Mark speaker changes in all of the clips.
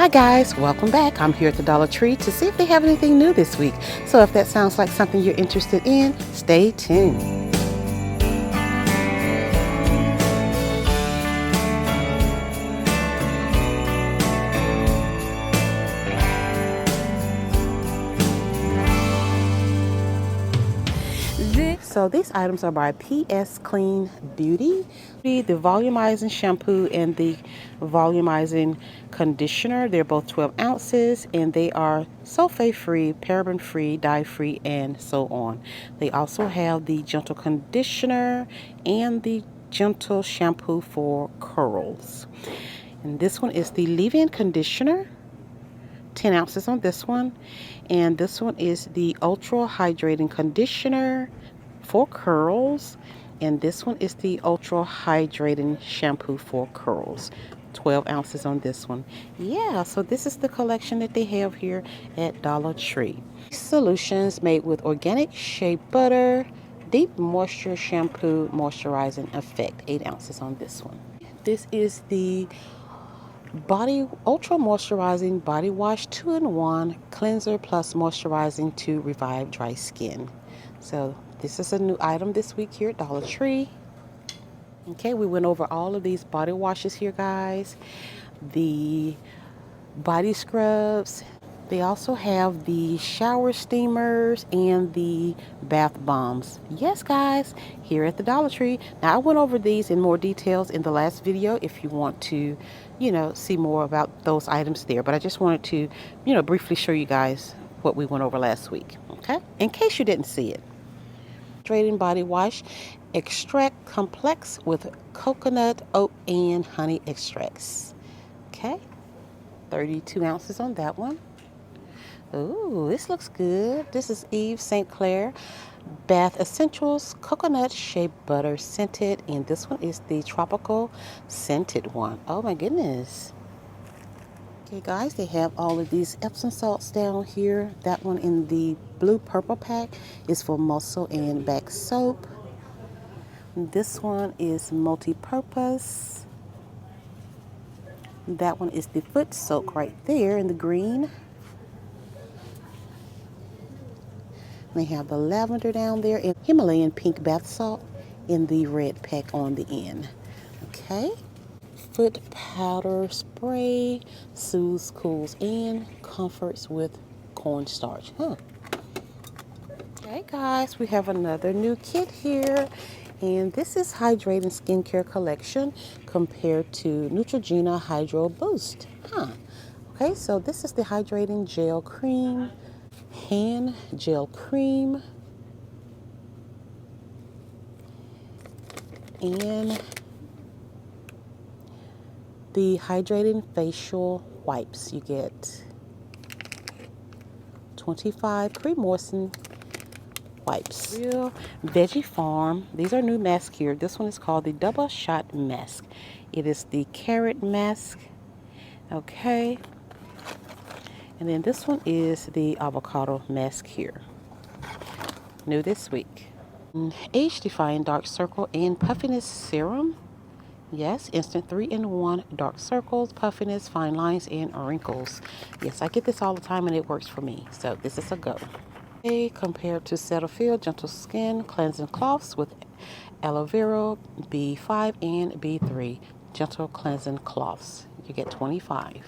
Speaker 1: Hi guys, welcome back. I'm here at the Dollar Tree to see if they have anything new this week. So if that sounds like something you're interested in, stay tuned. So these items are by PS Clean Beauty. The volumizing shampoo and the volumizing conditioner, they're both 12 ounces and they are sulfate free, paraben free, dye free, and so on. They also have the gentle conditioner and the gentle shampoo for curls. And this one is the leave-in conditioner, 10 ounces on this one, and this one is the ultra hydrating conditioner for curls, and this one is the ultra hydrating shampoo for curls, 12 ounces on this one. Yeah, so this is the collection that they have here at Dollar Tree. Solutions made with organic shea butter, deep moisture shampoo, moisturizing effect, 8 ounces on this one. This is the Body Ultra Moisturizing Body Wash 2-in-1 Cleanser plus Moisturizing to Revive Dry Skin. So this is a new item this week here at Dollar Tree. Okay, we went over all of these body washes here, guys. The body scrubs. They also have the shower steamers and the bath bombs. Yes, guys, here at the Dollar Tree. Now, I went over these in more details in the last video if you want to, see more about those items there. But I just wanted to, briefly show you guys what we went over last week, okay? In case you didn't see it. Hydrating body wash, extract complex with coconut, oat, and honey extracts. Okay, 32 ounces on that one. Ooh, this looks good. This is Eve St. Clair Bath Essentials Coconut Shea Butter Scented, and this one is the tropical scented one. Oh my goodness. Okay guys, they have all of these Epsom salts down here. That one in the blue purple pack is for muscle and back soap. This one is multi-purpose. That one is the foot soak right there in the green. They have the lavender down there and Himalayan pink bath salt in the red pack on the end. Okay. Foot powder spray soothes, cools, and comforts with cornstarch. Okay, guys, we have another new kit here. And this is Hydrating Skincare Collection compared to Neutrogena Hydro Boost. Okay, so this is the Hydrating Gel Cream, Hand Gel Cream, and the Hydrating Facial Wipes. You get 25 pre-moistened wipes. Real Veggie Farm. These are new masks here. This one is called the Double Shot Mask. It is the carrot mask. Okay. And then this one is the avocado mask here. New this week. Age Defying Dark Circle and Puffiness Serum. Yes, instant 3-in-1 dark circles, puffiness, fine lines, and wrinkles. Yes, I get this all the time and it works for me. So this is a go. Okay, compared to Cetaphil Gentle Skin Cleansing Cloths with aloe vera, B5 and B3 Gentle Cleansing Cloths. You get 25.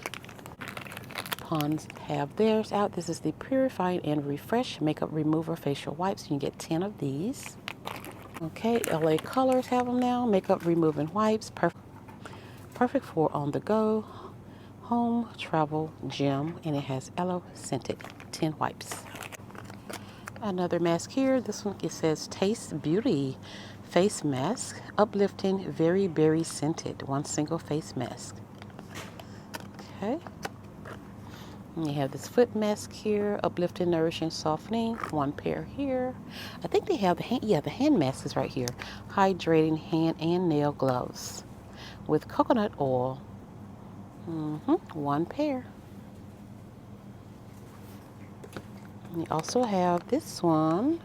Speaker 1: Pond's have theirs out. This is the Purify and Refresh Makeup Remover Facial Wipes. You can get 10 of these. Okay, LA Colors have them now. Makeup removing wipes. Perfect for on the go, home, travel, gym, and it has aloe scented. 10 wipes. Another mask here. This one, it says Taste Beauty Face Mask. Uplifting, very berry scented. One single face mask. Okay. And you have this foot mask here, uplifting, nourishing, softening. One pair here. I think they have the hand, the hand mask is right here. Hydrating hand and nail gloves with coconut oil. One pair. And you also have this one,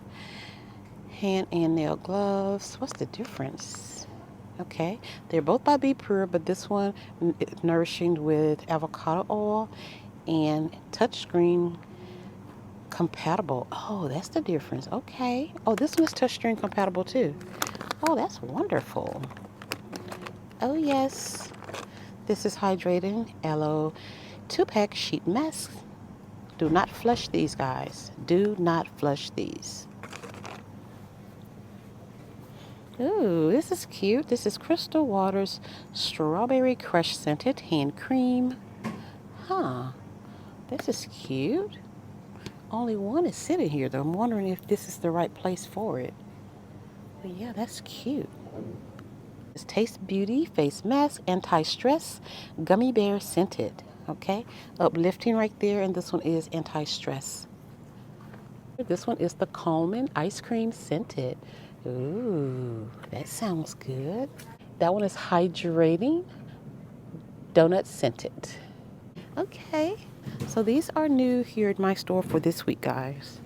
Speaker 1: hand and nail gloves. What's the difference? Okay, they're both by Be Pure, but this one is nourishing with avocado oil and touchscreen compatible. Oh, that's the difference. Okay. Oh, this one is touchscreen compatible too. Oh, that's wonderful. Oh, yes. This is Hydrating Aloe 2-pack sheet mask. Do not flush these, guys. Do not flush these. Ooh, this is cute. This is Crystal Waters Strawberry Crush Scented Hand Cream. Huh. This is cute. Only one is sitting here, though. I'm wondering if this is the right place for it. But yeah, that's cute. It's Taste Beauty Face Mask Anti-Stress Gummy Bear Scented. Okay, uplifting right there, and this one is anti-stress. This one is the Coleman Ice Cream Scented. Ooh, that sounds good. That one is Hydrating Donut Scented. Okay, so these are new here at my store for this week, guys.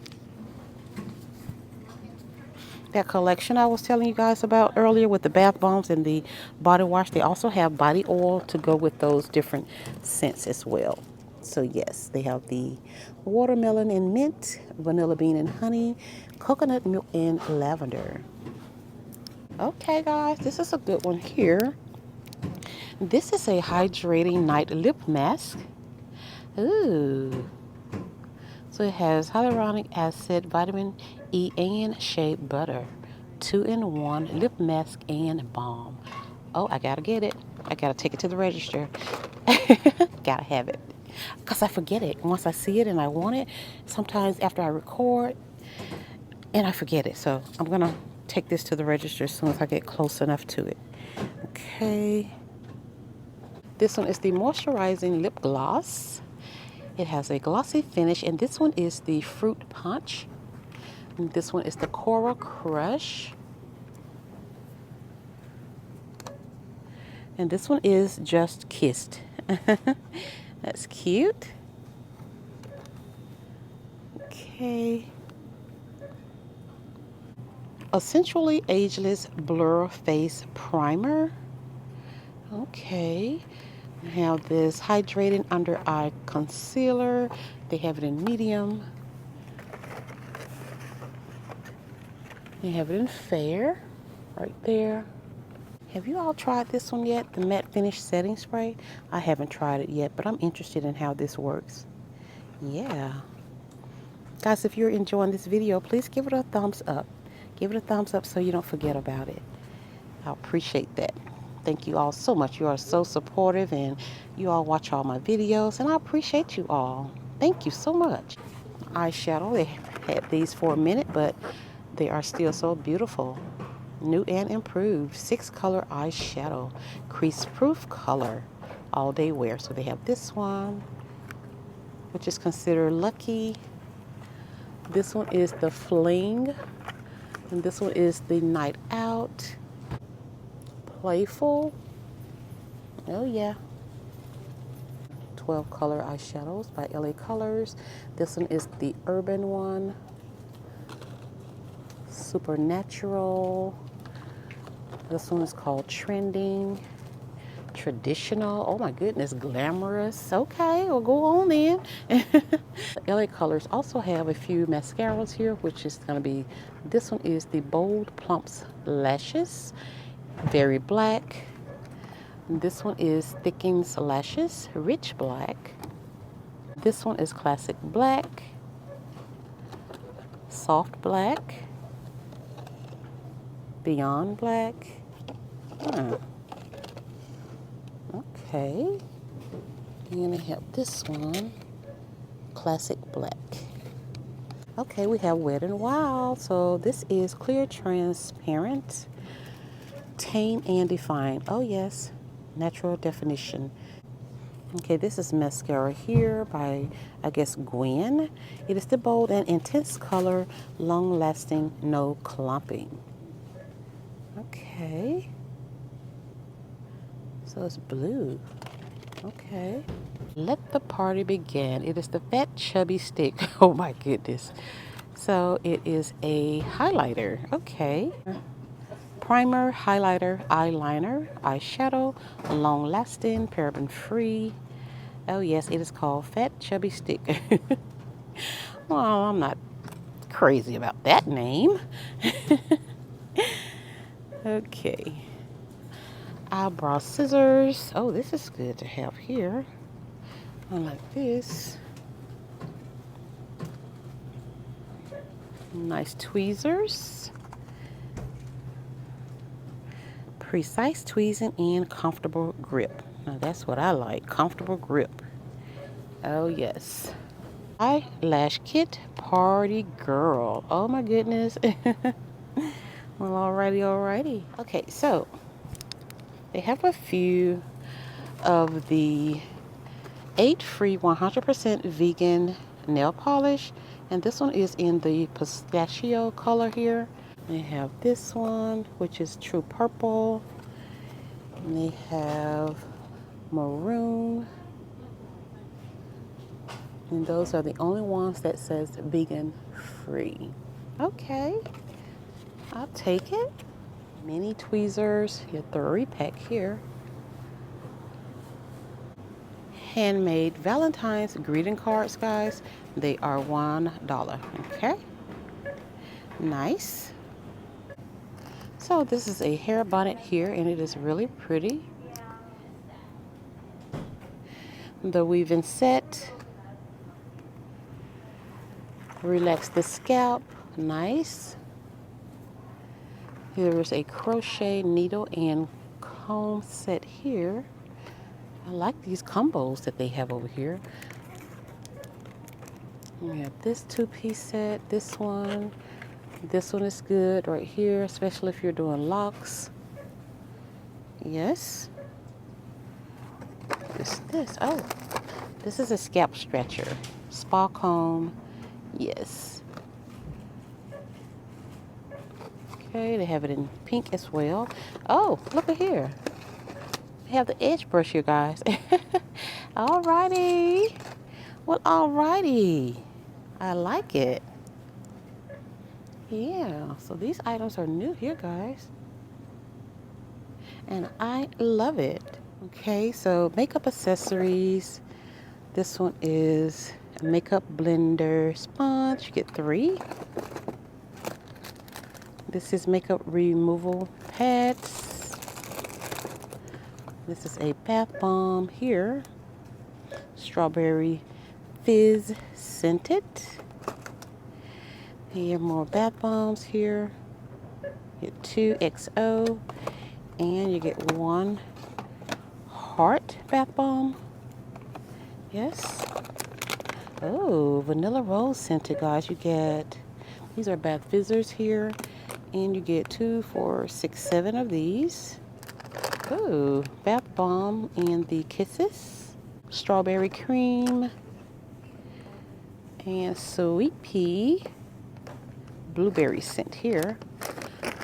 Speaker 1: That collection I was telling you guys about earlier with the bath bombs and the body wash, they also have body oil to go with those different scents as well. So yes, they have the watermelon and mint, vanilla bean and honey, coconut milk and lavender. Okay guys, this is a good one here. This is a hydrating night lip mask. Ooh. So it has hyaluronic acid, vitamin E, and shea butter. 2-in-1 lip mask and balm. Oh, I gotta get it. I gotta take it to the register. Gotta have it. Because I forget it. Once I see it and I want it, sometimes after I record, and I forget it. So I'm gonna take this to the register as soon as I get close enough to it. Okay. This one is the moisturizing lip gloss. It has a glossy finish, and this one is the Fruit Punch. And this one is the Coral Crush. And this one is Just Kissed. That's cute. Okay. Essentially Ageless Blur Face Primer. Okay. I have this Hydrating Under Eye Concealer. They have it in medium. They have it in fair, right there. Have you all tried this one yet? The Matte Finish Setting Spray? I haven't tried it yet, but I'm interested in how this works. Yeah. Guys, if you're enjoying this video, please give it a thumbs up. Give it a thumbs up so you don't forget about it. I appreciate that. Thank you all so much. You are so supportive, and you all watch all my videos, and I appreciate you all. Thank you so much. Eyeshadow, they had these for a minute, but they are still so beautiful. New and improved 6-color eyeshadow, crease proof color, all day wear. So they have this one, which is considered lucky. This one is the Fling, and this one is the Night Out. Playful. Oh yeah. 12-color eyeshadows by LA Colors. This one is the Urban one. Supernatural. This one is called Trending. Traditional. Oh my goodness, glamorous. Okay, we'll go on then. LA Colors also have a few mascaras here, which is going to be, this one is the Bold Plumps Lashes. Very black. This one is Thickens Lashes, Rich Black. This one is Classic Black, Soft Black, Beyond Black. Okay. And I have this one, Classic Black. Okay, we have Wet n Wild. So this is Clear Transparent, Tame and Define. Oh yes, Natural Definition. Okay, this is mascara here by, I guess, Gwen. It is the bold and intense color, long-lasting, no clumping. Okay. So it's blue. Okay. Let the party begin. It is the Fat Chubby Stick. Oh my goodness. So it is a highlighter. Okay. primer, highlighter, eyeliner, eyeshadow, long lasting, paraben free. Oh yes, it is called Fat Chubby Stick. Well, I'm not crazy about that name. Okay. Eyebrow scissors. Oh, this is good to have here. I like this. Nice tweezers. Precise tweezing and comfortable grip. Now that's what I like, comfortable grip. Oh yes. Eyelash kit, party girl. Oh my goodness. Well, alrighty. Okay, so they have a few of the 8 free 100% vegan nail polish, and this one is in the pistachio color here. They have this one, which is true purple, and they have maroon, and those are the only ones that says vegan free. Okay, I'll take it. Mini tweezers, your 3-pack here. Handmade Valentine's greeting cards, guys. They are $1. Okay, nice. So this is a hair bonnet here, and it is really pretty. The weaving set. Relax the scalp. Nice. There is a crochet needle and comb set here. I like these combos that they have over here. We have this 2-piece set, this one. This one is good right here, especially if you're doing locks. Yes. Oh, this is a scalp stretcher. Spa comb. Yes. Okay, they have it in pink as well. Oh, look at here. They have the edge brush here, guys. Alrighty. Well, alrighty. I like it. Yeah, so these items are new here, guys. And I love it. Okay, so makeup accessories. This one is a makeup blender sponge. You get 3. This is makeup removal pads. This is a bath bomb here. Strawberry fizz scented. Here, more bath bombs here. You get 2 XO, and you get 1 heart bath bomb. Yes. Oh, vanilla rose scented, guys. You get, these are bath fizzers here, and you get 2, 4, 6, 7 of these. Oh, bath bomb and the kisses. Strawberry cream and sweet pea. Blueberry scent here.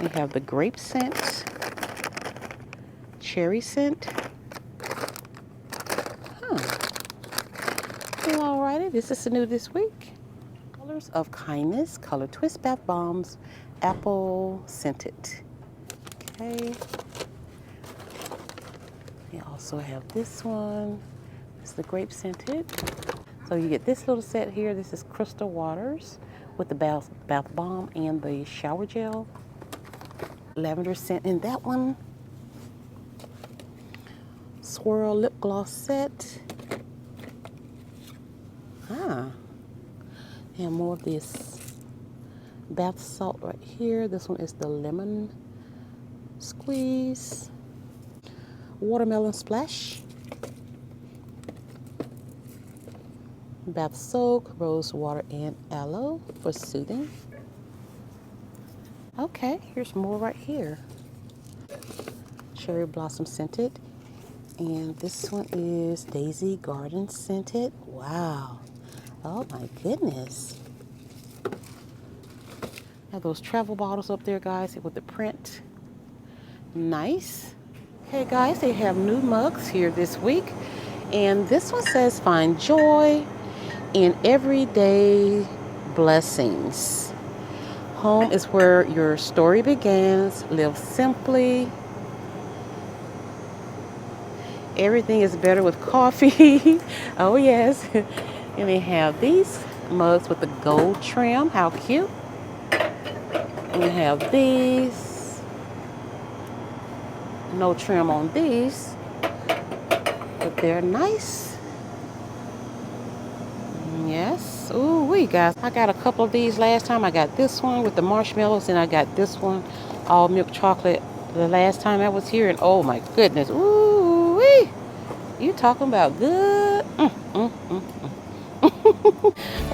Speaker 1: We have the grape scent, cherry scent. Well, alrighty, this is new this week. Colors of Kindness, Color Twist Bath Bombs, apple scented. Okay. We also have this one. It's the grape scented. So you get this little set here. This is Crystal Waters with the bath bomb and the shower gel. Lavender scent in that one. Swirl lip gloss set. And more of this bath salt right here. This one is the lemon squeeze. Watermelon splash. Bath soak, rose water, and aloe for soothing. Okay, here's more right here. Cherry blossom scented. And this one is Daisy Garden scented. Wow. Oh my goodness. Have those travel bottles up there, guys, with the print. Nice. Hey guys, they have new mugs here this week. And this one says find joy in everyday blessings. Home is where your story begins. Live simply. Everything is better with coffee. Oh yes. And we have these mugs with the gold trim. How cute. And we have these. No trim on these, but they're nice. Yes. Ooh, we guys. I got a couple of these last time. I got this one with the marshmallows, and I got this one all milk chocolate the last time I was here. And oh my goodness. Ooh, wee. You talking about good?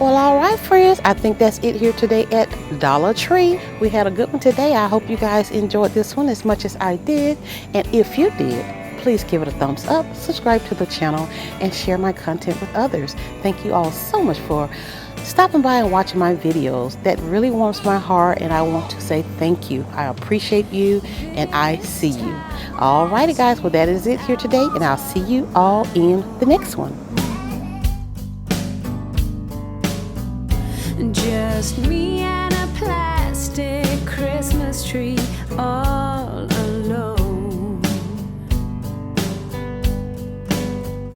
Speaker 1: Well, all right, friends. I think that's it here today at Dollar Tree. We had a good one today. I hope you guys enjoyed this one as much as I did. And if you did, please give it a thumbs up, subscribe to the channel, and share my content with others. Thank you all so much for stopping by and watching my videos. That really warms my heart, and I want to say thank you. I appreciate you, and I see you. Alrighty, guys. Well, that is it here today, and I'll see you all in the next one.
Speaker 2: Just me and a plastic Christmas tree. Oh.